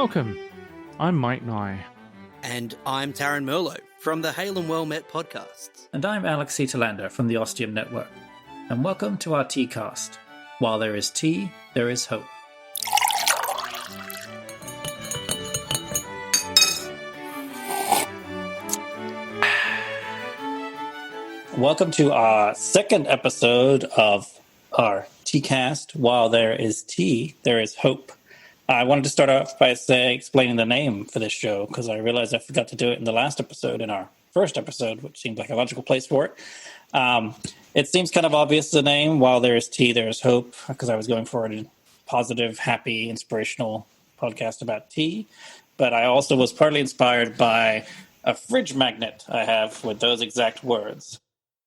Welcome. I'm Mike Nye. And I'm Tarran Merlo from the Hail and Well Met podcasts. And I'm Alex Telander from the Ostium Network. And welcome to our Tea-Cast. While there is tea, there is hope. Welcome to our second episode of our Tea-Cast. While there is tea, there is hope. I wanted to start off by explaining the name for this show, because I realized I forgot to do it in the last episode, in our first episode, which seemed like a logical place for it. It seems kind of obvious, the name, While There Is Tea, There Is Hope, because I was going for a positive, happy, inspirational podcast about tea. But I also was partly inspired by a fridge magnet I have with those exact words.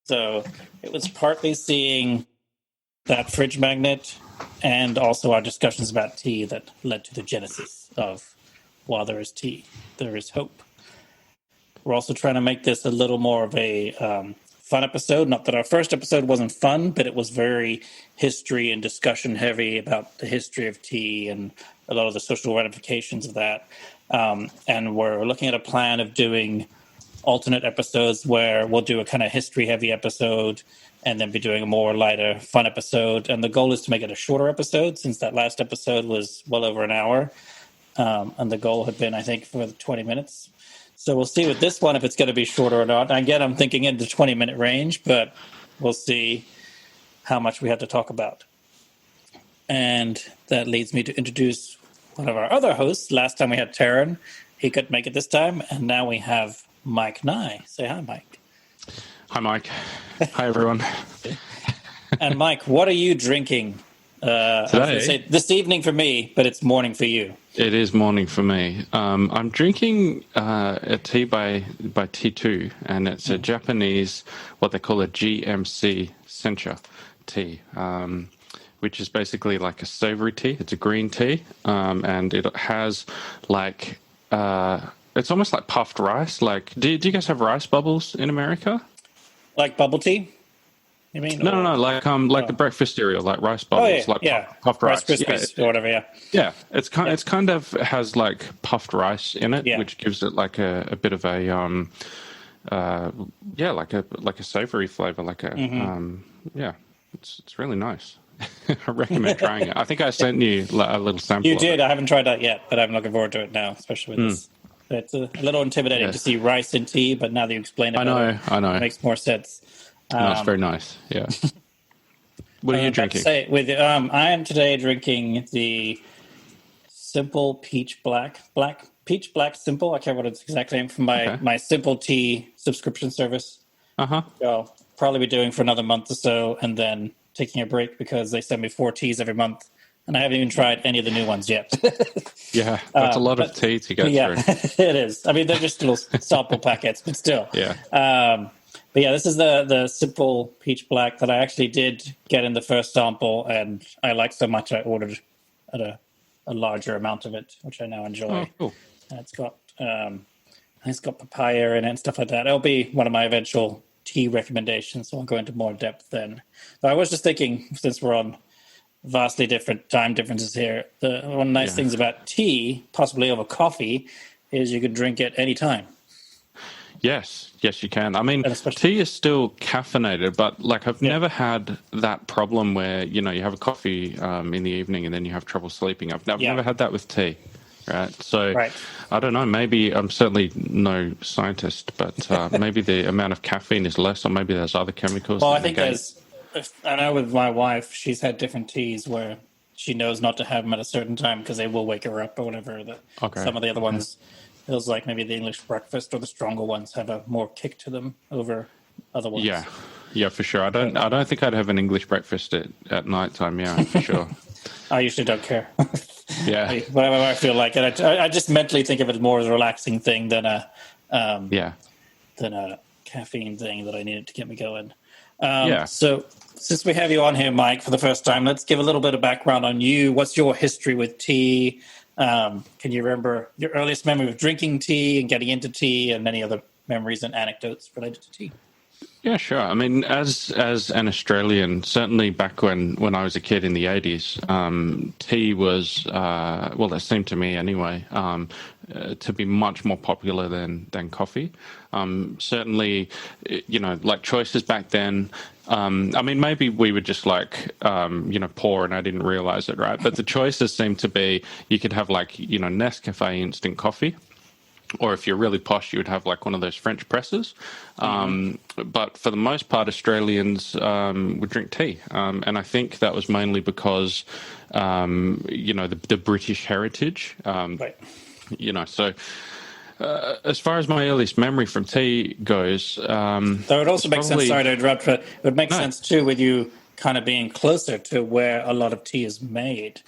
So it was partly seeing that fridge magnet and also our discussions about tea that led to the genesis of While There Is Tea, There Is Hope. We're also trying to make this a little more of a fun episode. Not that our first episode wasn't fun, but it was very history and discussion heavy about the history of tea and a lot of the social ramifications of that. And we're looking at a plan of doing alternate episodes where we'll do a kind of history heavy episode and then be doing a more lighter, fun episode. And the goal is to make it a shorter episode, since that last episode was well over an hour. And the goal had been, I think, for 20 minutes. So we'll see with this one if it's going to be shorter or not. Again, I'm thinking in the 20-minute range, but we'll see how much we have to talk about. And that leads me to introduce one of our other hosts. Last time we had Tarran. He couldn't make it this time. And now we have Mike Nye. Say hi, Mike. Hi, Mike. Hi, everyone. And Mike, what are you drinking? I was going to say this evening for me, but it's morning for you. It is morning for me. I'm drinking a tea by T2, and it's a Japanese, what they call a GMC Sencha tea, which is basically like a savory tea. It's a green tea, and it has like, it's almost like puffed rice. Like, do you guys have rice bubbles in America? Like bubble tea? You mean? No, like the breakfast cereal, like rice bubbles, puffed rice. Rice Krispies or whatever, yeah. Yeah, it's kind of has like puffed rice in it, which gives it like a bit of a like a savory flavor, like a it's really nice. I recommend trying it. I think I sent you a little sample. You did. I haven't tried that yet, but I'm looking forward to it now, especially with this. It's a little intimidating to see rice in tea, but now that you explain it, I know, it makes more sense. No, it's very nice. Yeah. What are you drinking? I am today drinking the Simple Peach Black Peach Black Simple. I can't remember what it's exact name from my Simple Tea subscription service. So I'll probably be doing for another month or so, and then taking a break because they send me 4 teas every month, and I haven't even tried any of the new ones yet. Yeah, that's a lot of tea to get through. It is. I mean, they're just little sample packets, but still. Yeah. But yeah, this is the Simple Peach Black that I actually did get in the first sample, and I liked so much I ordered a larger amount of it, which I now enjoy. Oh, cool. And it's got papaya in it and stuff like that. It'll be one of my eventual tea recommendations, so I'll go into more depth then. But I was just thinking, since we're on vastly different time differences here, one of the nice things about tea, possibly over coffee, is you can drink it anytime. Yes, you can. I mean, tea is still caffeinated, but like I've never had that problem where, you have a coffee in the evening and then you have trouble sleeping. I've never had that with tea, right? So I don't know, maybe I'm certainly no scientist, but maybe the amount of caffeine is less, or maybe there's other chemicals. Well, I think I know with my wife, she's had different teas where she knows not to have them at a certain time because they will wake her up or whatever. Some of the other ones... feels like maybe the English breakfast or the stronger ones have a more kick to them over other ones. Yeah, for sure. I don't think I'd have an English breakfast at night time. Yeah, for sure. I usually don't care. Yeah, whatever I feel like, and I just mentally think of it more as a relaxing thing than a caffeine thing that I needed to get me going. So since we have you on here, Mike, for the first time, let's give a little bit of background on you. What's your history with tea? Can you remember your earliest memory of drinking tea and getting into tea, and any other memories and anecdotes related to tea? Yeah, sure. I mean, as an Australian, certainly back when I was a kid in the 80s, tea was well, it seemed to me anyway, to be much more popular than coffee. Certainly, like choices back then. I mean, maybe we were just like, poor and I didn't realize it, right? But the choices seemed to be you could have like, Nescafe instant coffee, or if you're really posh, you would have like one of those French presses. But for the most part, Australians would drink tea. And I think that was mainly because, the British heritage. Right. So as far as my earliest memory from tea goes... Though it also makes sense, sorry to interrupt, but it would make sense too with you kind of being closer to where a lot of tea is made.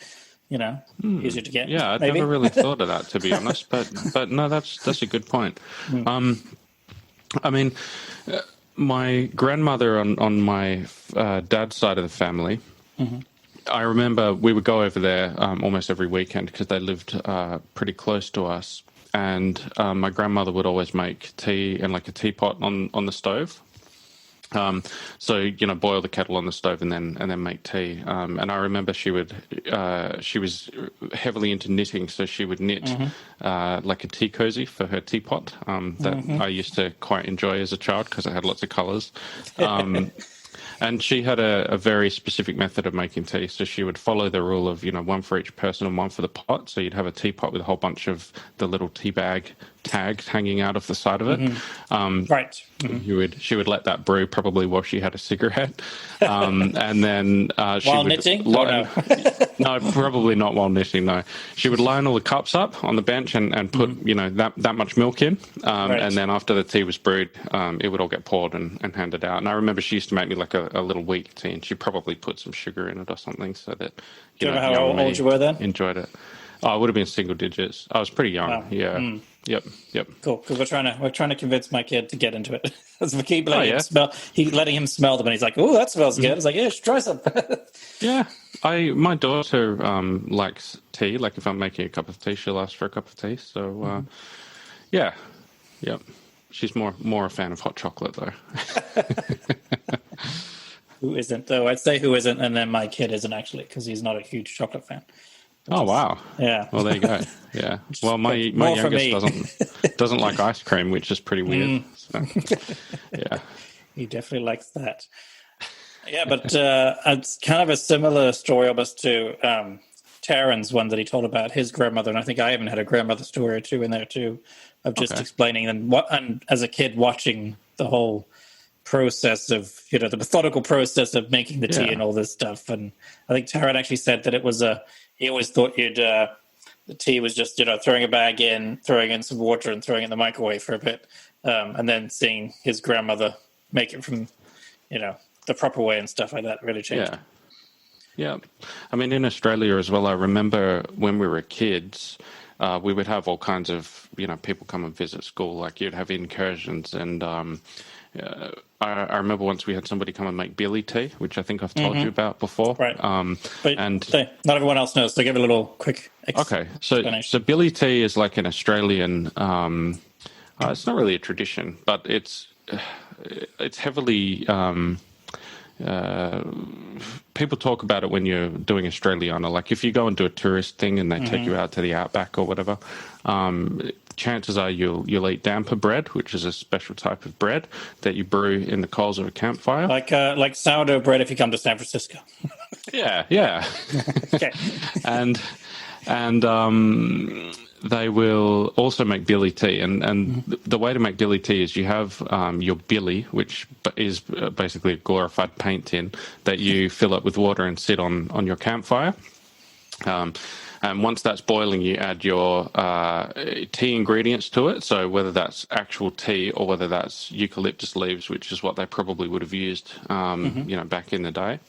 Easier to get. Yeah, I'd maybe? never really thought of that, to be honest. But no, that's a good point. I mean, my grandmother on my dad's side of the family, I remember we would go over there almost every weekend because they lived pretty close to us. And my grandmother would always make tea in like a teapot on the stove. So boil the kettle on the stove and then make tea. And I remember she was heavily into knitting, so she would knit like a tea cozy for her teapot that I used to quite enjoy as a child because it had lots of colours. And she had a very specific method of making tea. So she would follow the rule of, one for each person and one for the pot. So you'd have a teapot with a whole bunch of the little tea bag tags hanging out of the side of it. Right. She would let that brew probably while she had a cigarette. And then she while would knitting? line, no, probably not while knitting, no. She would line all the cups up on the bench and put, that much milk in. Right. And then after the tea was brewed, it would all get poured and handed out. And I remember she used to make me like a little weak tea, and she probably put some sugar in it or something so that, Do you know how old you were then? Enjoyed it. Oh, it would have been single digits. I was pretty young. Wow. Yeah. Yep. Cool. Because we're trying to convince my kid to get into it. As we keep letting him smell, letting him smell them, and he's like, "Oh, that smells good." It's like, "Yeah, try some." Yeah. My daughter likes tea. Like if I'm making a cup of tea, she'll ask for a cup of tea. So, yeah. Yep. She's more a fan of hot chocolate though. Who isn't though? I'd say who isn't, and then my kid isn't actually because he's not a huge chocolate fan. Oh wow! Yeah. Well, there you go. Yeah. Well, my youngest doesn't like ice cream, which is pretty weird. So, yeah. He definitely likes that. Yeah, but it's kind of a similar story almost to Tarran's one that he told about his grandmother, and I think I even had a grandmother story or two in there too, of just explaining and as a kid watching the whole process of the methodical process of making the tea and all this stuff. And I think Tarran actually said that it was he always thought the tea was just throwing a bag in, throwing in some water, and throwing it in the microwave for a bit, and then seeing his grandmother make it from the proper way and stuff like that really changed. Yeah. I mean, in Australia as well, I remember when we were kids, we would have all kinds of people come and visit school. Like you'd have incursions, and I remember once we had somebody come and make billy tea, which I think I've told you about before. Right. But and not everyone else knows, so give it a little quick explanation. So billy tea is like an Australian, it's not really a tradition, but it's heavily, people talk about it when you're doing Australiana. Like if you go and do a tourist thing and they take you out to the outback or whatever, chances are you'll eat damper bread, which is a special type of bread that you brew in the coals of a campfire. Like sourdough bread if you come to San Francisco. Yeah. Okay. And they will also make billy tea, and the way to make billy tea is you have your billy, which is basically a glorified paint tin that you fill up with water and sit on your campfire. And once that's boiling, you add your tea ingredients to it. So whether that's actual tea or whether that's eucalyptus leaves, which is what they probably would have used, back in the day.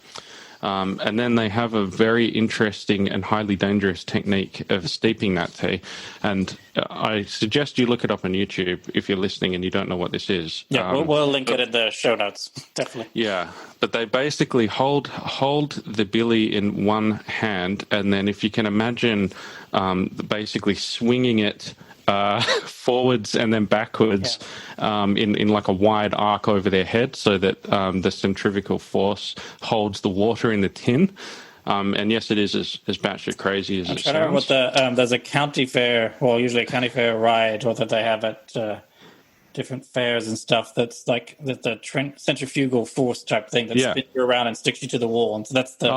And then they have a very interesting and highly dangerous technique of steeping that tea. And I suggest you look it up on YouTube if you're listening and you don't know what this is. Yeah, we'll link it in the show notes, definitely. Yeah, but they basically hold the billy in one hand, and then if you can imagine basically swinging it forwards and then backwards in like a wide arc over their head, so that the centrifugal force holds the water in the tin. And yes, it is as batshit crazy as it I don't know what sounds. there's a county fair, well, usually a county fair ride, or that they have at different fairs and stuff. That's like the centrifugal force type thing that spins you around and sticks you to the wall. And so that's the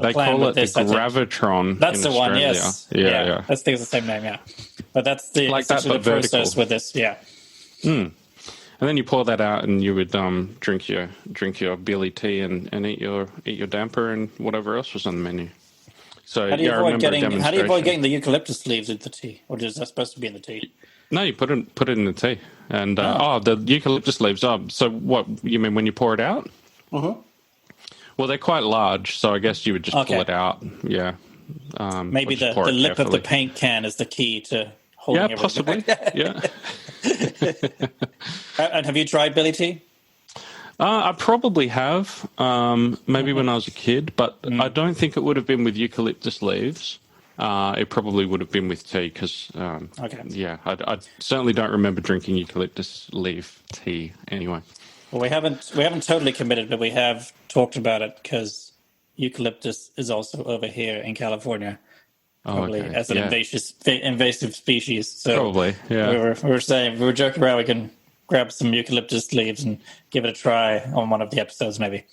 they plan call with it the this, I think. gravitron. That's in the one, Australia. yes. Yeah. That's the same name, yeah. But that's the Like that, essentially but the process vertical. with this, yeah. And then you pour that out, and you would drink your Billy tea and eat your damper and whatever else was on the menu. So How do you I remember a avoid demonstration. getting the eucalyptus leaves in the tea, or is that supposed to be in the tea? No, you put it in the tea, and the eucalyptus leaves. So what you mean when you pour it out? Mm-hmm. Well, they're quite large, so I guess you would just pull it out. Yeah. Maybe the lip of the paint can is the key to holding everything. Possibly. Yeah. And have you tried Billy tea? I probably have, maybe when I was a kid, but I don't think it would have been with eucalyptus leaves. It probably would have been with tea because, I certainly don't remember drinking eucalyptus leaf tea anyway. Well, we haven't totally committed, but we have talked about it because eucalyptus is also over here in California, probably as an invasive species. So probably, yeah. We were joking around. We can grab some eucalyptus leaves and give it a try on one of the episodes, maybe.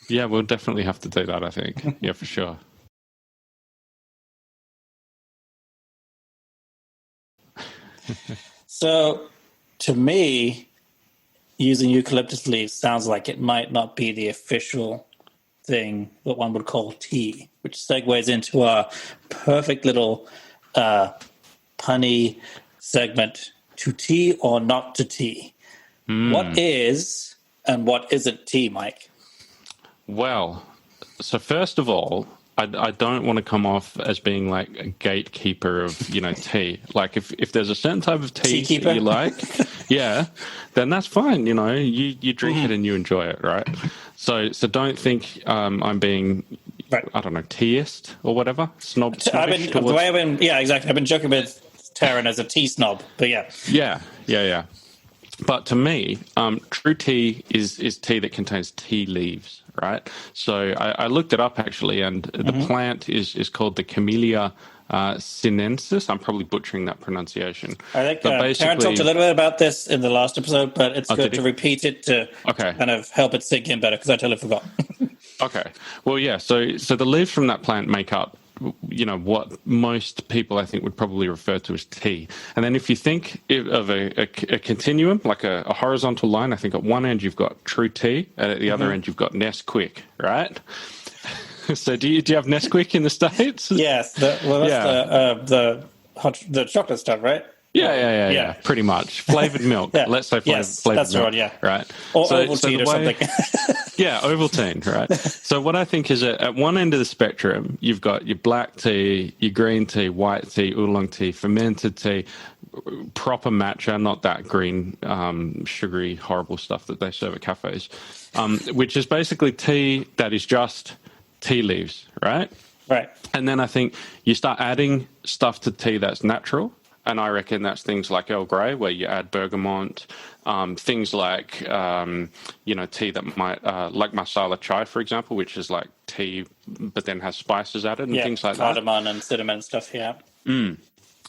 Yeah, we'll definitely have to do that, I think. Yeah, for sure. So, to me, using eucalyptus leaves sounds like it might not be the official thing that one would call tea, which segues into our perfect little punny segment, to tea or not to tea. What is and what isn't tea, Mike? Well, so first of all, I don't want to come off as being like a gatekeeper of, tea. Like if there's a certain type of tea that you like, then that's fine. You drink it and you enjoy it, right? So don't think I'm being, I don't know, teaist or whatever, snobbish. I've been joking with Tarran as a tea snob, but yeah. Yeah. But to me, true tea is tea that contains tea leaves, right? So I looked it up, actually, and the plant is called the Camellia sinensis. I'm probably butchering that pronunciation. I think Tarran talked a little bit about this in the last episode, but it's good to repeat it to kind of help it sink in better, because I totally forgot. Okay. Well, yeah, so the leaves from that plant make up what most people, I think, would probably refer to as tea. And then if you think of a continuum, like a horizontal line, I think at one end you've got true tea, and at the other end you've got Nesquik, right? So do you have Nesquik in the States? Yes. The chocolate stuff, right? Yeah, pretty much. Flavored milk. Let's say flavored milk. That's right, yeah. Right. Or Ovaltine or something. Yeah, Ovaltine, right. So what I think is at one end of the spectrum, you've got your black tea, your green tea, white tea, oolong tea, fermented tea, proper matcha, not that green, sugary, horrible stuff that they serve at cafes, which is basically tea that is just tea leaves, right? Right. And then I think you start adding stuff to tea that's natural. And I reckon that's things like Earl Grey, where you add bergamot, things like, tea that might, like masala chai, for example, which is like tea, but then has spices added and things like cardamom and cinnamon and stuff, yeah. And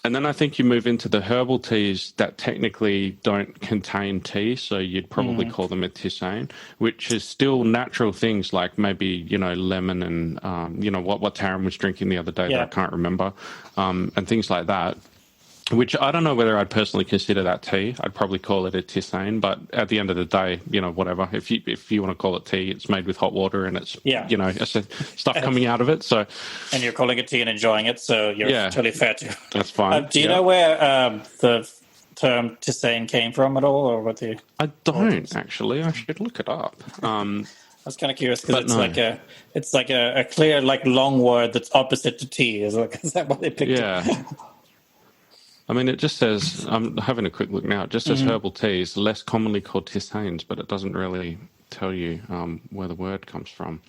then I think you move into the herbal teas that technically don't contain tea, so you'd probably call them a tisane, which is still natural things like maybe, lemon and, what Tarran was drinking the other day that I can't remember, and things like that. Which I don't know whether I'd personally consider that tea. I'd probably call it a tisane, but at the end of the day, whatever. If you want to call it tea, it's made with hot water and it's stuff coming out of it. So, and you're calling it tea and enjoying it, so you're totally fair to. That's fine. Do you know where the term tisane came from at all, or what the? I don't actually. I should look it up. I was kind of curious because it's like a clear long word that's opposite to tea. Is that what they picked? Yeah. I mean, it just says, I'm having a quick look now, it just says herbal teas, less commonly called tisanes, but it doesn't really tell you where the word comes from.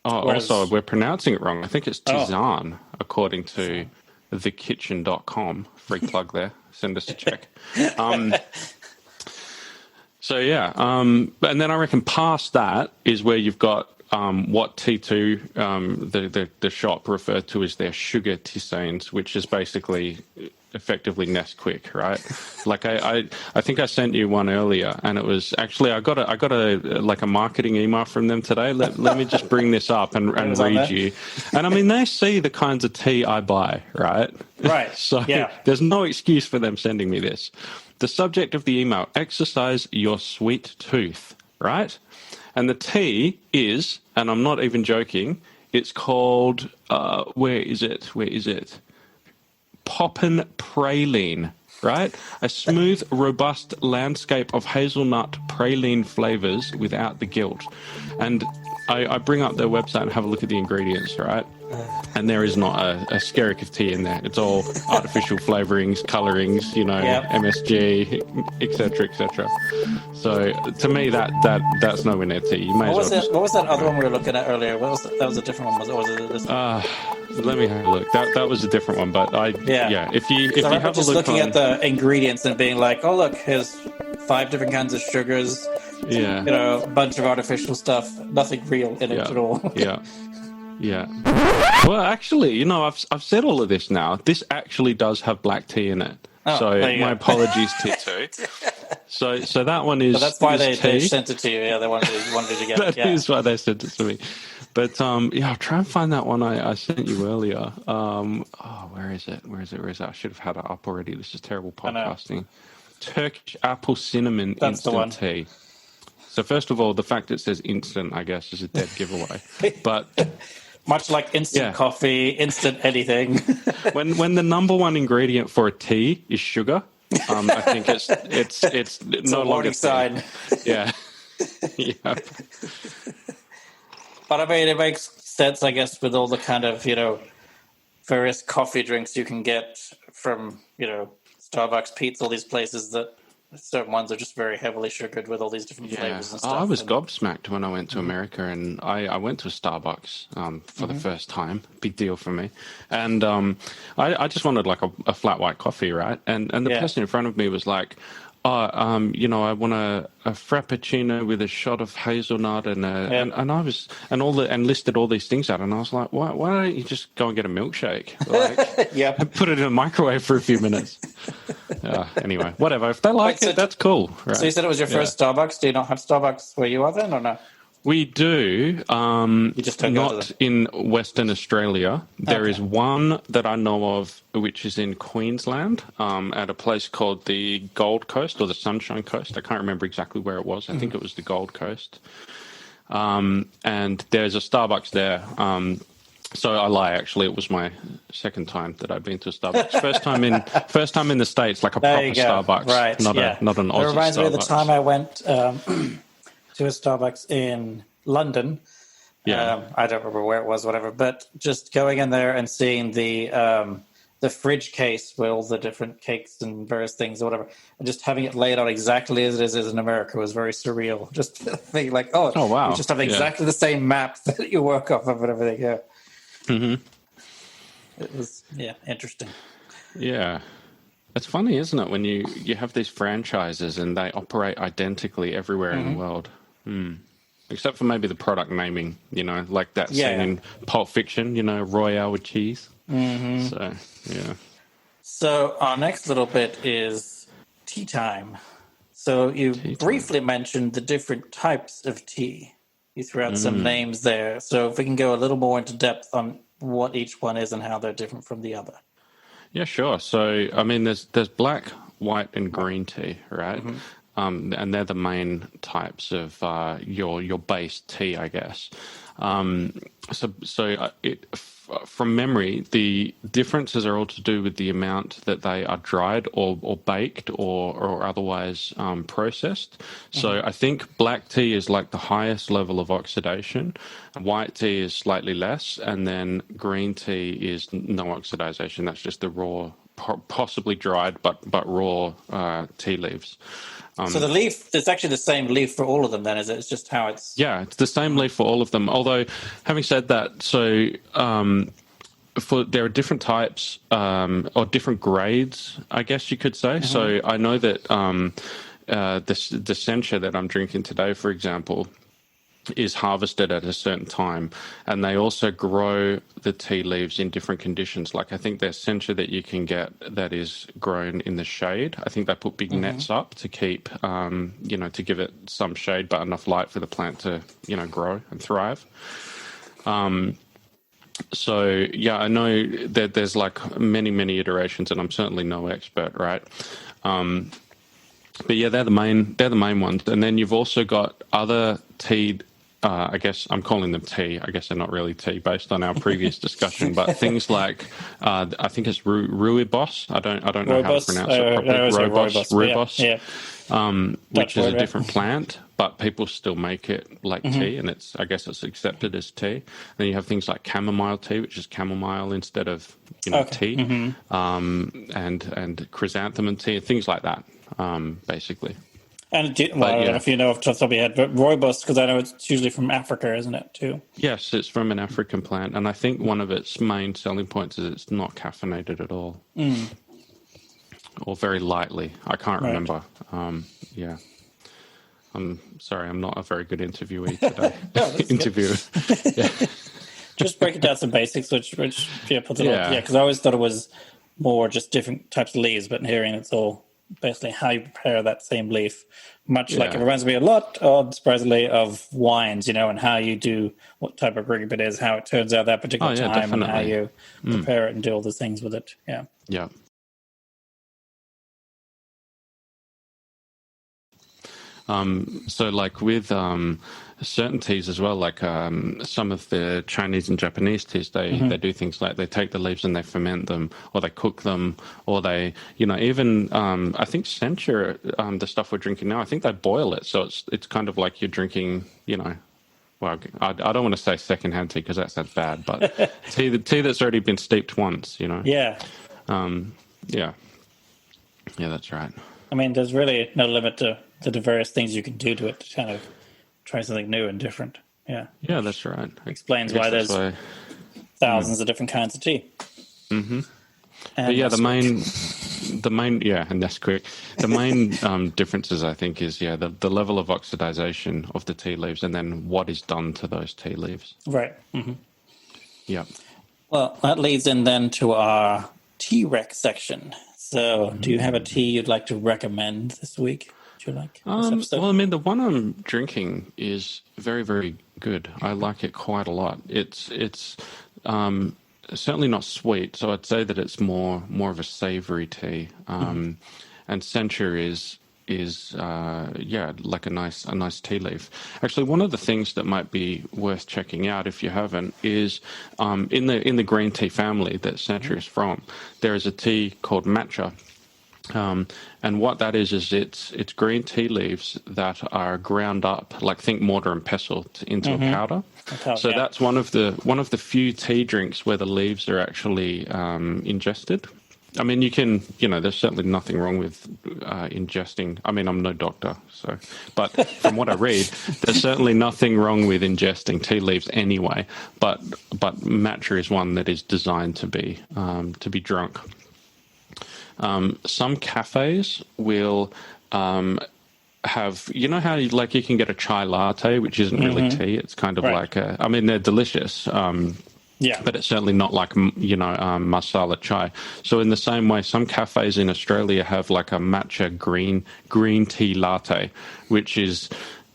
Oh, also, we're pronouncing it wrong. I think it's tisane, according to thekitchen.com. Free plug there. Send us a check. So yeah, and then I reckon past that is where you've got what T2, the shop referred to as their sugar tisanes, which is basically effectively Nesquik, right? Like I think I sent you one earlier, and it was actually I got a like a marketing email from them today. Let me just bring this up and read you. And I mean, they see the kinds of tea I buy, right? Right. So yeah. There's no excuse for them sending me this. The subject of the email: exercise your sweet tooth, right? And the tea is, and I'm not even joking, it's called, where is it? Poppin' Praline, right? A smooth, robust landscape of hazelnut praline flavors without the guilt. And I bring up their website and have a look at the ingredients, right? And there is not a skerrick of tea in there. It's all artificial flavorings, colorings, MSG, etc., etc. So to me, that's nowhere near tea. You may What was that other one we were looking at earlier? That was a different one, was it this one? Let me have a look. That was a different one, but if you have a just look looking at the ingredients and being like, oh look, here's 5 different kinds of sugars. Yeah. A bunch of artificial stuff, nothing real in it at all. Yeah. Well, actually, I've said all of this now. This actually does have black tea in it. Oh, so my apologies, T2. So that one is. So that's why they tea. sent it to you. Yeah, they wanted to get it. That is why they sent it to me. But I'll try and find that one I sent you earlier. Where is it? I should have had it up already. This is terrible podcasting. Turkish apple cinnamon instant tea. So first of all, the fact it says instant, I guess, is a dead giveaway. But much like instant coffee, instant anything. when the number one ingredient for a tea is sugar, I think it's no a longer warning sign. Yeah. Yeah. But I mean, it makes sense, I guess, with all the kind of various coffee drinks you can get from Starbucks, Pete's, all these places that. Certain ones are just very heavily sugared with all these different flavors and stuff. I was gobsmacked when I went to America, and I went to a Starbucks for the first time. Big deal for me. And I just wanted like a flat white coffee, right? And the person in front of me was like, I want a frappuccino with a shot of hazelnut and listed all these things out, and I was like, why don't you just go and get a milkshake? Like, and put it in a microwave for a few minutes. Anyway, whatever. If they like it, that's cool. Right? So you said it was your first Starbucks. Do you not have Starbucks where you are then, or no? We do. You just not in Western Australia. There is one that I know of, which is in Queensland, at a place called the Gold Coast or the Sunshine Coast. I can't remember exactly where it was. I think it was the Gold Coast. And there's a Starbucks there. So I lie. Actually, it was my second time that I've been to a Starbucks. First time in the States, like a proper Starbucks, right? Not an Aussie Starbucks. It reminds me of the time I went to a Starbucks in London. I don't remember where it was, whatever. But just going in there and seeing the fridge case with all the different cakes and various things or whatever, and just having it laid out exactly as it is in America was very surreal. Just thinking like, oh wow, you just have exactly the same map that you work off of and everything. Yeah. Mm-hmm. It was interesting. Yeah. It's funny, isn't it, when you have these franchises and they operate identically everywhere in the world. Except for maybe the product naming, like that scene in Pulp Fiction, Royale with cheese. Mm-hmm. So, yeah. So our next little bit is tea time. So you briefly mentioned the different types of tea. You threw out some names there. So if we can go a little more into depth on what each one is and how they're different from the other. Yeah, sure. So, I mean, there's black, white, and green tea, right? Mm-hmm. And they're the main types of your base tea, I guess. From memory, the differences are all to do with the amount that they are dried or baked or otherwise processed. So I think black tea is like the highest level of oxidation, white tea is slightly less, and then green tea is no oxidation. That's just the raw, possibly dried but raw tea leaves. So the leaf, it's actually the same leaf for all of them then, is it? It's just how it's... Yeah, it's the same leaf for all of them. Although, having said that, so there are different types or different grades, I guess you could say. So I know that the sencha that I'm drinking today, for example, is harvested at a certain time, and they also grow the tea leaves in different conditions. Like I think there's sencha that you can get that is grown in the shade. I think they put big nets up to keep, to give it some shade but enough light for the plant to, grow and thrive. So yeah, I know that there's like many iterations, and I'm certainly no expert, right? But yeah, they're the main ones, and then you've also got other tea. I guess I'm calling them tea. I guess they're not really tea based on our previous discussion, but things like I think it's rooibos. I don't know how to pronounce it properly. Rooibos, which is a different plant, but people still make it like tea, and I guess it's accepted as tea. Then you have things like chamomile tea, which is chamomile instead of tea, and chrysanthemum tea, things like that, basically. And I don't know if you know off the top of your head, but rooibos, because I know it's usually from Africa, isn't it, too? Yes, it's from an African plant, and I think one of its main selling points is it's not caffeinated at all, or very lightly. I can't remember. Yeah. I'm sorry, I'm not a very good interviewee today. Interviewer. Yeah. Just break it down some basics, which puts it on. Yeah, because I always thought it was more just different types of leaves, but hearing it's all basically how you prepare that same leaf. Much like it reminds me a lot, surprisingly, of wines, and how you do what type of grape it is, how it turns out that particular time, definitely. and how you prepare it and do all the things with it. Yeah. Yeah. So like with certain teas as well, like some of the Chinese and Japanese teas, they do things like they take the leaves and they ferment them, or they cook them, or they, even I think sencha, the stuff we're drinking now, I think they boil it, so it's kind of like you're drinking, well, I don't want to say secondhand tea because that sounds bad, but tea that's already been steeped once, Yeah. Yeah, that's right. I mean, there's really no limit to the various things you can do to it to kind of try something new and different. Yeah. Yeah, that's right. Explains why there's thousands of different kinds of tea. Mm-hmm. But yeah, the main, and that's quick. The main differences, I think, is the level of oxidization of the tea leaves, and then what is done to those tea leaves. Right. Mm-hmm. Yeah. Well, that leads in then to our tea rec section. So, do you have a tea you'd like to recommend this week? Would you like? Well, I mean, the one I'm drinking is very, very good. I like it quite a lot. It's certainly not sweet, so I'd say that it's more of a savory tea. And sencha is like a nice tea leaf. Actually, one of the things that might be worth checking out if you haven't is in the green tea family that sencha is from, there is a tea called matcha. And what that is it's green tea leaves that are ground up, like think mortar and pestle, into a powder. So that's one of the few tea drinks where the leaves are actually ingested. I mean, you can, there's certainly nothing wrong with ingesting. I mean, I'm no doctor, but from what I read, there's certainly nothing wrong with ingesting tea leaves anyway. But matcha is one that is designed to be drunk. Some cafes will have, how you can get a chai latte, which isn't really tea. It's kind of like they're delicious. But it's certainly not like, masala chai. So in the same way, some cafes in Australia have like a matcha green tea latte, which is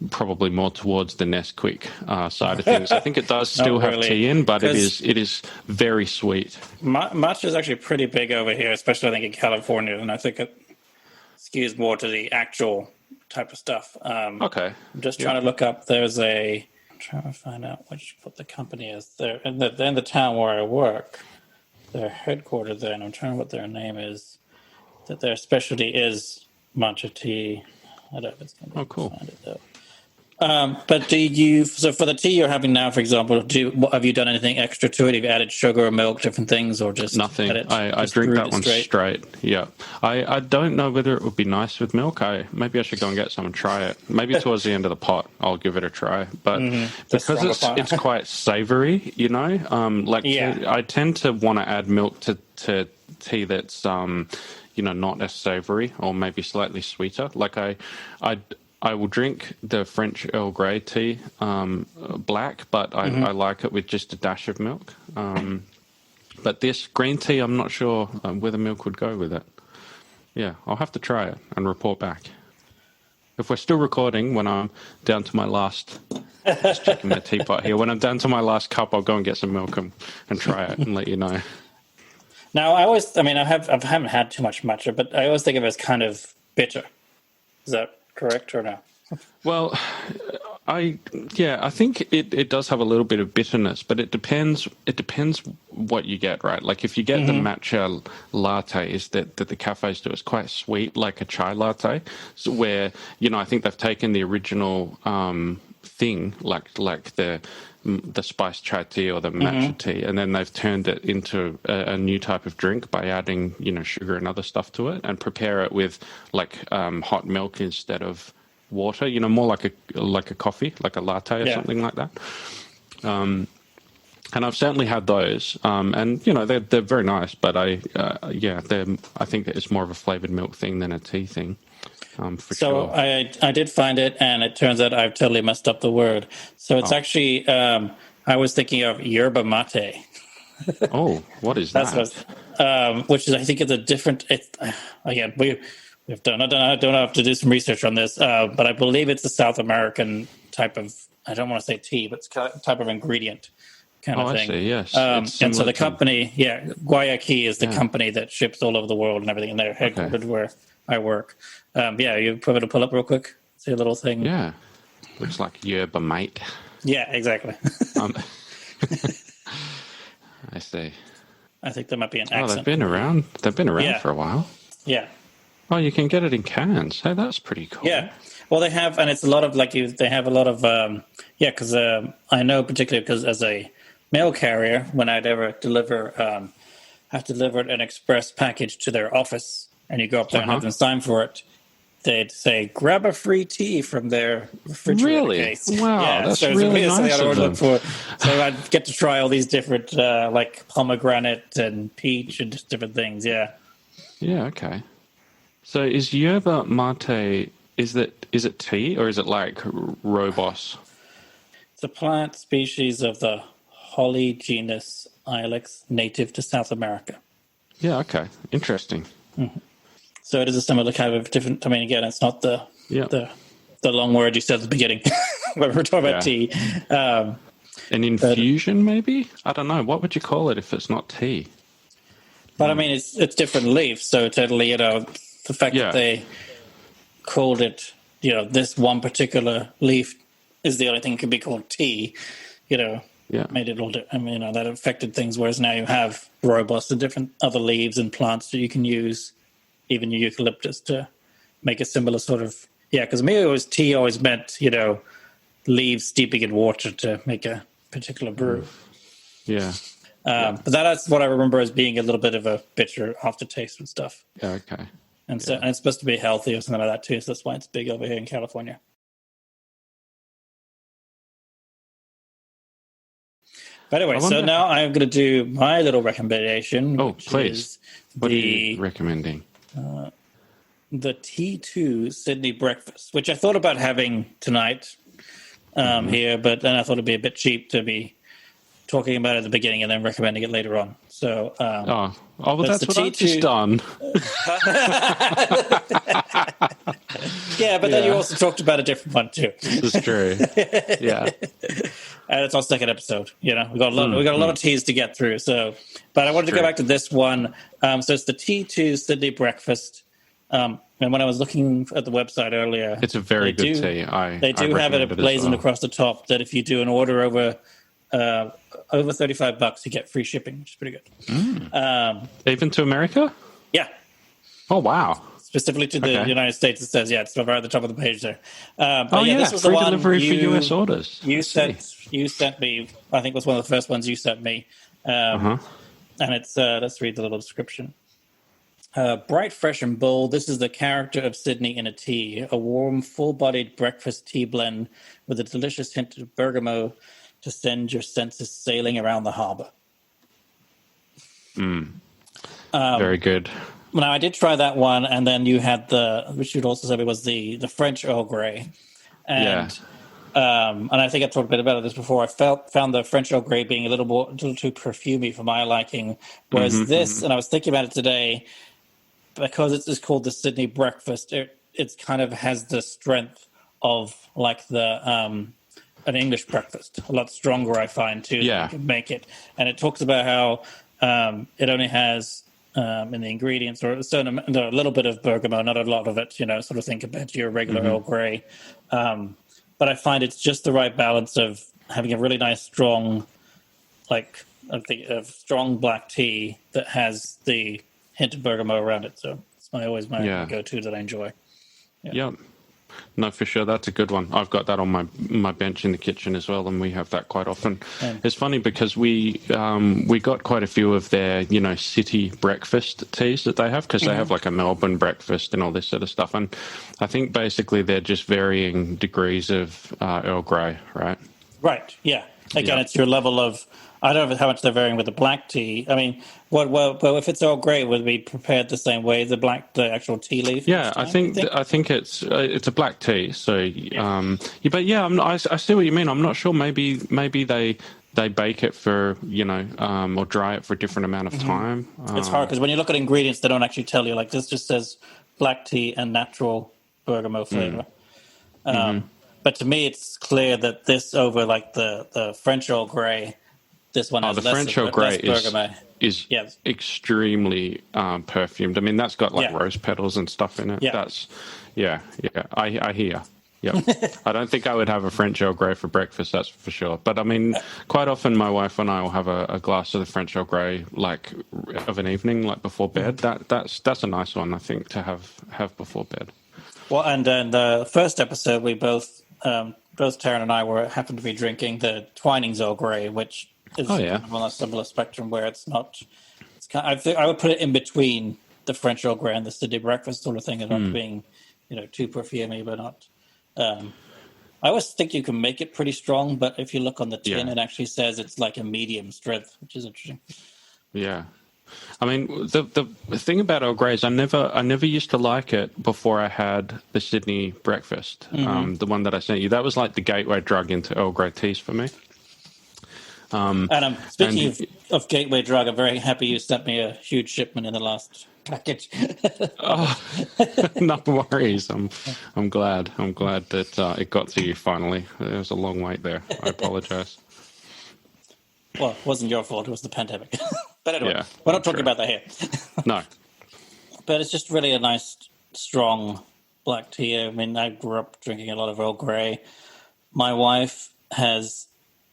probably more towards the Nesquik side of things. I think it does still have tea in, but it is very sweet. Matcha is actually pretty big over here, especially I think in California, and I think it skews more to the actual type of stuff. Okay. I'm just trying to look up. Trying to find out what the company is. They're in the town where I work. They're headquartered there, and I'm trying to what their name is. That their specialty is matcha tea. I don't know if it's going to cool. find it though. But so for the tea you're having now, for example, have you done anything extra to it? Have you added sugar or milk, different things, or just Nothing. I just drink brewed that it one straight. Yeah. I don't know whether it would be nice with milk. Maybe I should go and get some and try it. Maybe towards the end of the pot, I'll give it a try. But because it's quite savory, I tend to want to add milk to tea that's not as savory or maybe slightly sweeter. Like I will drink the French Earl Grey tea black, but I like it with just a dash of milk. But this green tea, I'm not sure whether milk would go with it. Yeah, I'll have to try it and report back. If we're still recording when I'm down to my last... Just checking the teapot here. When I'm down to my last cup, I'll go and get some milk and try it and let you know. Now, I haven't had too much matcha, but I always think of it as kind of bitter. Is that correct or no? Well, I think it does have a little bit of bitterness, but it depends what you get, right? Like if you get the matcha lattes that the cafes do, it's quite sweet, like a chai latte, so where I think they've taken the original thing, like the spiced chai tea or the matcha tea, and then they've turned it into a new type of drink by adding sugar and other stuff to it, and prepare it with like hot milk instead of water, more like a coffee, like a latte or something like that. And I've certainly had those, and they're very nice. But I think that it's more of a flavored milk thing than a tea thing. For sure. I did find it, and it turns out I've totally messed up the word. So it's actually I was thinking of yerba mate. Oh, what is that? Which is, I think, it's a different. Again, I don't have to do some research on this, but I believe it's a South American type of, I don't want to say tea, but it's type of ingredient kind of thing. I see, yes. And so the company, Guayaquil is the company that ships all over the world and everything, and they're headquartered where I work. You probably pull up real quick, see a little thing. Yeah, looks like yerba mate. Yeah, exactly. I see. I think there might be an accent. Oh, they've been around for a while. Yeah. Oh, you can get it in cans. Hey, that's pretty cool. Yeah. Well, they have, and it's a lot of they have a lot of, because I know particularly because as a mail carrier, when I'd ever have to deliver an express package to their office, and you go up there and have them sign for it, they'd say, grab a free tea from their refrigerator case. Wow, that's really nice of them. So I'd get to try all these different, like pomegranate and peach and just different things, Yeah, okay. So is yerba mate, is it tea or is it like rooibos? It's a plant species of the holly genus Ilex, native to South America. Yeah, okay. Interesting. Mm-hmm. So it is a similar kind of different, I mean, again, it's not the long word you said at the beginning when we were talking about tea. An infusion, maybe? I don't know. What would you call it if it's not tea? But I mean, it's different leaves, so totally, the fact that they called it, this one particular leaf is the only thing that could be called tea, made it all. I mean, that affected things. Whereas now you have rooibos and different other leaves and plants that you can use, even your eucalyptus, to make a similar sort of. Yeah, because me, tea always meant leaves steeping in water to make a particular brew. Yeah. But that's what I remember as being a little bit of a bitter aftertaste and stuff. Yeah. Okay. And so, and it's supposed to be healthy or something like that too. So that's why it's big over here in California. But anyway, so now I'm going to do my little recommendation. Oh, please. What are you recommending? The T2 Sydney breakfast, which I thought about having tonight here, but then I thought it'd be a bit cheap to be talking about it at the beginning and then recommending it later on. So, well, that's what I've just done. But then you also talked about a different one too. This is true. Yeah. And it's our second episode. We got a lot of teas to get through. So, but I wanted to go back to this one. So it's the T2 Sydney breakfast. And when I was looking at the website earlier, it's a very good tea. They do have it blazoned across the top that if you do an order over $35, you get free shipping, which is pretty good. Even to America? Yeah. Oh, wow. specifically to the United States. It says, it's right at the top of the page there. This was free the one delivery for US orders. You sent me. I think it was one of the first ones you sent me. And it's let's read the little description. Bright, fresh, and bold, this is the character of Sydney in a tea. A warm, full-bodied breakfast tea blend with a delicious hint of bergamot to send your senses sailing around the harbour. Very good. Now, I did try that one, and then you had which you'd also said it was the French Earl Grey. And I think I talked a bit about this before. I found the French Earl Grey being a little too perfumey for my liking, whereas this, and I was thinking about it today, because it's called the Sydney Breakfast, it kind of has the strength of like an English breakfast, a lot stronger, I find, too. Yeah. You can make it. And it talks about how it only has in the ingredients or a little bit of bergamot, not a lot of it, sort of think compared to your regular Earl Grey. But I find it's just the right balance of having a really nice, strong, a strong black tea that has the hint of bergamot around it. So it's always my go-to that I enjoy. Yeah. No, for sure. That's a good one. I've got that on my bench in the kitchen as well, and we have that quite often. It's funny because we got quite a few of their, city breakfast teas that they have, because they have like a Melbourne breakfast and all this sort of stuff. And I think basically they're just varying degrees of Earl Grey, right? Right, yeah. Again, it's your level of... I don't know how much they're varying with the black tea. I mean, well, if it's Earl Grey, would it be prepared the same way, the actual tea leaf? Yeah, I think it's a black tea. So, I see what you mean. I'm not sure. Maybe they bake it for or dry it for a different amount of time. It's hard because when you look at ingredients, they don't actually tell you. Like this just says black tea and natural bergamot flavor. But to me, it's clear that this over like the French Earl Grey. This one has the French Earl Grey is extremely perfumed. I mean, that's got like rose petals and stuff in it. Yeah. That's I hear. Yeah, I don't think I would have a French Earl Grey for breakfast. That's for sure. But I mean, quite often my wife and I will have a glass of the French Earl Grey like of an evening, like before bed. That's a nice one, I think, to have before bed. Well, and then the first episode, we both Tarran and I happened to be drinking the Twinings Earl Grey, which is kind of on a similar spectrum where it's not. It's I would put it in between the French Earl Grey and the Sydney Breakfast sort of thing, and not being too perfumey, but not. I always think you can make it pretty strong, but if you look on the tin, it actually says it's like a medium strength, which is interesting. Yeah. I mean, the thing about Earl Grey is I never used to like it before I had the Sydney Breakfast, the one that I sent you. That was like the gateway drug into Earl Grey teas for me. And speaking of gateway drug, I'm very happy you sent me a huge shipment in the last package. No worries. I'm glad that it got to you finally. There was a long wait there. I apologize. Well, it wasn't your fault. It was the pandemic. But anyway, we're not talking about that here. No. But it's just really a nice, strong black tea. I mean, I grew up drinking a lot of Earl Grey. My wife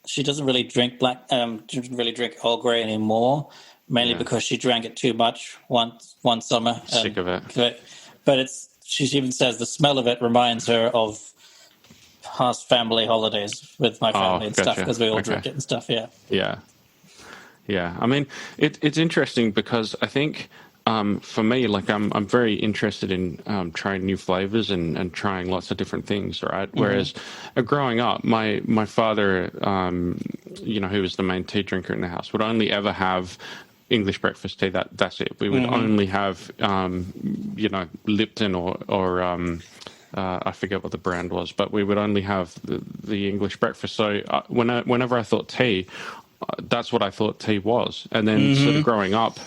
she doesn't really drink Earl Grey anymore, mainly because she drank it too much one summer. Sick of it. But she even says the smell of it reminds her of past family holidays with my family and stuff, because we all drink it and stuff. Yeah. I mean, it's interesting because I think for me, like I'm very interested in trying new flavors and trying lots of different things, right? Whereas growing up, my father, who was the main tea drinker in the house, would only ever have English breakfast tea. That's it. We would only have Lipton or I forget what the brand was, but we would only have the English breakfast. So whenever I thought tea, that's what I thought tea was. And then sort of growing up,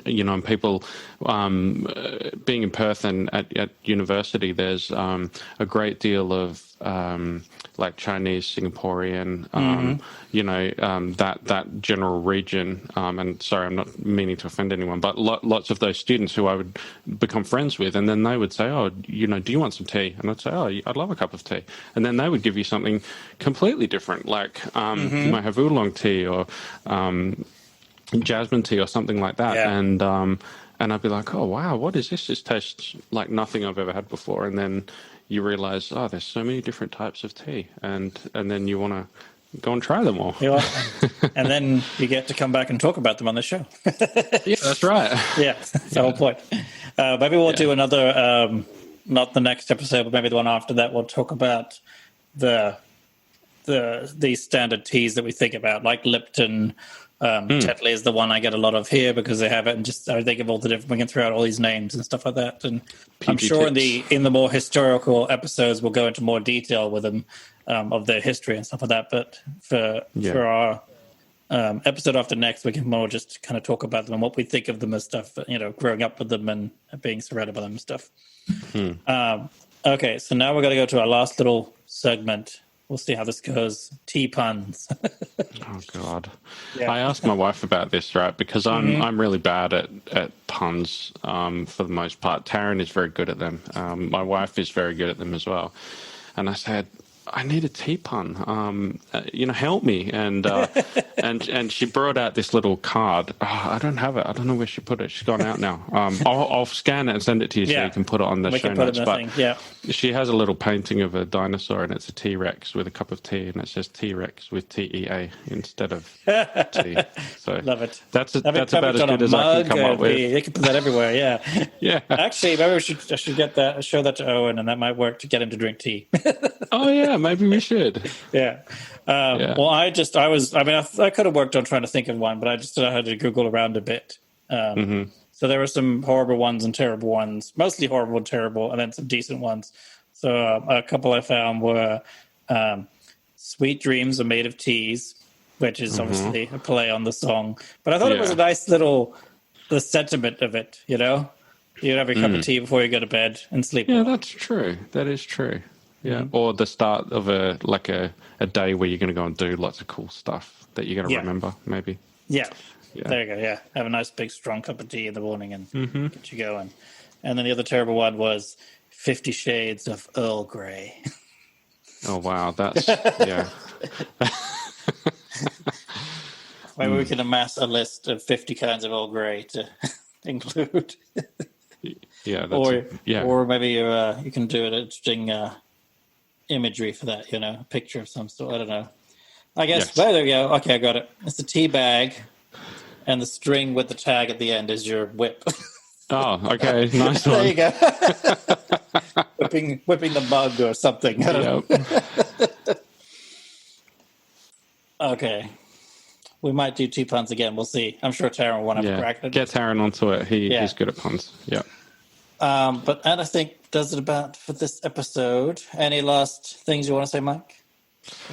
and people being in Perth and at university, there's a great deal of like Chinese, Singaporean, that general region. And sorry, I'm not meaning to offend anyone, but lots of those students who I would become friends with, and then they would say, "Oh, do you want some tea?" And I'd say, "Oh, I'd love a cup of tea." And then they would give you something completely different, like you might have oolong tea or jasmine tea or something like that. Yeah. and I'd be like, oh wow, what is this? This tastes like nothing I've ever had before. And then you realize, oh, there's so many different types of tea, and then you want to go and try them all. Yeah, and then you get to come back and talk about them on the show. Yeah, that's right. Yeah, that's the whole point. Maybe we'll do another, not the next episode, but maybe the one after that. We'll talk about these standard teas that we think about, like Lipton. Tetley is the one I get a lot of here because they have it, and just I think of all the different. We can throw out all these names and stuff like that. And I'm sure in the more historical episodes, we'll go into more detail with them of their history and stuff like that. But for our episode after next, we can more just kind of talk about them and what we think of them as stuff. Growing up with them and being surrounded by them and stuff. Okay, so now we're going to go to our last little segment. We'll see how this goes. Tea puns. Oh God! Yeah. I asked my wife about this, right? Because I'm really bad at puns for the most part. Tarran is very good at them. My wife is very good at them as well. And I said, I need a tea pun. Help me. And and she brought out this little card. Oh, I don't have it. I don't know where she put it. She's gone out now. I'll scan it and send it to you so you can put it on the show notes. But she has a little painting of a dinosaur, and it's a T-Rex with a cup of tea, and it says T-Rex with T-E-A instead of T. So love it. That's about as good as I can come up with. You can put that everywhere. Yeah. Yeah. Actually, maybe I should get that. Show that to Owen, and that might work to get him to drink tea. Oh yeah, maybe we should. Yeah. Well, I could have worked on trying to think of one, but I just had to Google around a bit. So there were some horrible ones and terrible ones, mostly horrible and terrible, and then some decent ones. So a couple I found were "Sweet Dreams Are Made of Teas," which is obviously a play on the song. But I thought it was a nice little the sentiment of it. You'd have your cup of tea before you go to bed and sleep. Yeah, that's true. That is true. Yeah, or the start of a day where you're going to go and do lots of cool stuff that you're going to remember, maybe. Yeah, there you go. Yeah, have a nice big strong cup of tea in the morning and get you going. And then the other terrible one was 50 Shades of Earl Grey. Oh wow, that's yeah. Maybe we can amass a list of 50 kinds of Earl Grey to include. Yeah, or maybe you can do an interesting imagery for that, a picture of some sort. I don't know. I guess, there we go. Okay, I got it. It's a tea bag, and the string with the tag at the end is your whip. Oh, okay. Nice one. There you go. whipping the mug or something. I don't know. Okay. We might do tea puns again. We'll see. I'm sure Tarran will want to crack it. Get Tarran onto it. He's good at puns. Yeah. But that, I think, does it about for this episode. Any last things you want to say, Mike?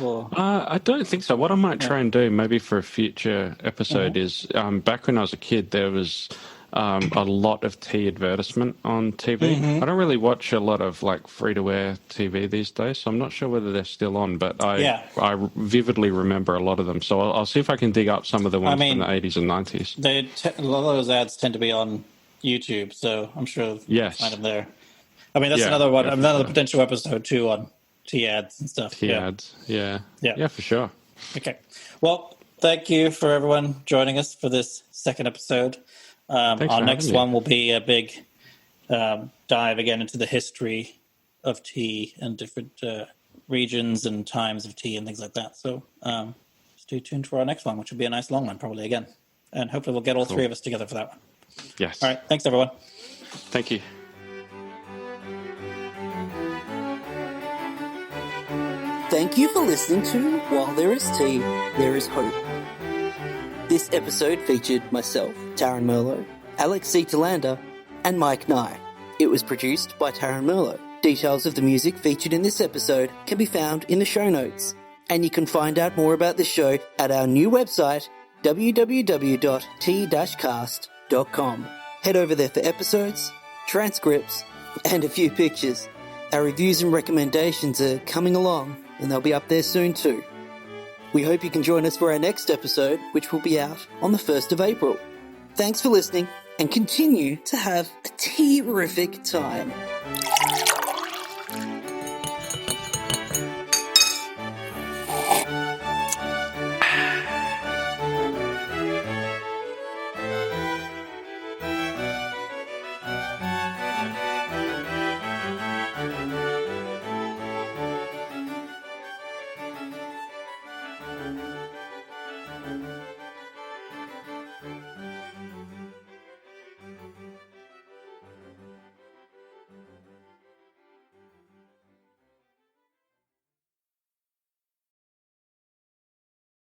I don't think so. What I might try and do, maybe for a future episode, is back when I was a kid, there was a lot of tea advertisement on TV. I don't really watch a lot of free-to-air TV these days, so I'm not sure whether they're still on, but I vividly remember a lot of them. So I'll see if I can dig up some of the ones from the 80s and 90s. A lot of those ads tend to be on YouTube, so I'm sure you'll find them there. I mean, that's another one, another potential episode too on tea ads and stuff. Tea ads, yeah, for sure. Okay, well, thank you for everyone joining us for this second episode. Our next one will be a big dive again into the history of tea and different regions and times of tea and things like that. So stay tuned for our next one, which will be a nice long one probably again. And hopefully we'll get all three of us together for that one. Yes. All right. Thanks, everyone. Thank you. Thank you for listening to While There Is Tea, There Is Hope. This episode featured myself, Tarran Merlo, Alex C. Telander, and Mike Nye. It was produced by Tarran Merlo. Details of the music featured in this episode can be found in the show notes. And you can find out more about the show at our new website, www.t-cast.com. Head over there for episodes, transcripts, and a few pictures. Our reviews and recommendations are coming along, and they'll be up there soon too. We hope you can join us for our next episode, which will be out on the 1st of April. Thanks for listening, and continue to have a tea-rific time.